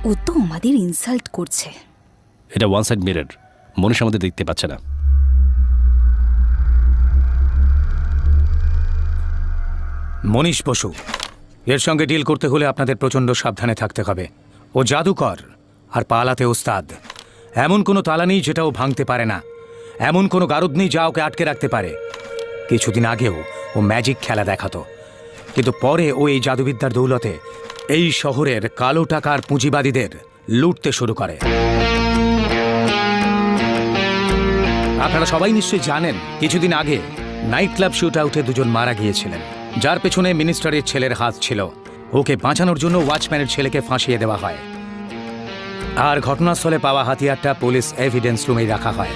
ও তো আমাদের ইনসাল্ট করছে। এটা ওয়ান সাইড মিরর, মনীষ আমাদের দেখতে পাচ্ছে না। মনীষ বসু, এর সঙ্গে ডিল করতে হলে আপনাদের প্রচণ্ড সাবধানে থাকতে হবে। ও জাদুকর আর পালাতে ওস্তাদ। এমন কোনো তালা নেই যেটা ও ভাঙতে পারে না, এমন কোনো গারদ নেই যা ওকে আটকে রাখতে পারে। কিছুদিন আগেও ও ম্যাজিক খেলা দেখাতো, কিন্তু পরে ও এই জাদুবিদ্যার দৌলতে এই শহরের কালো টাকার পুঁজিবাদীদের লুটতে শুরু করে। আপনারা সবাই নিশ্চয়ই জানেন, কিছুদিন আগে নাইট ক্লাব শুট আউটে দুজন মারা গিয়েছিলেন, যার পেছনে মিনিস্টারের ছেলের হাত ছিল। ওকে বাঁচানোর জন্য ওয়াচম্যানের ছেলেকে ফাঁসিয়ে দেওয়া হয়, আর ঘটনাস্থলে পাওয়া হাতিয়ারটা পুলিশ এভিডেন্স রুমেই রাখা হয়।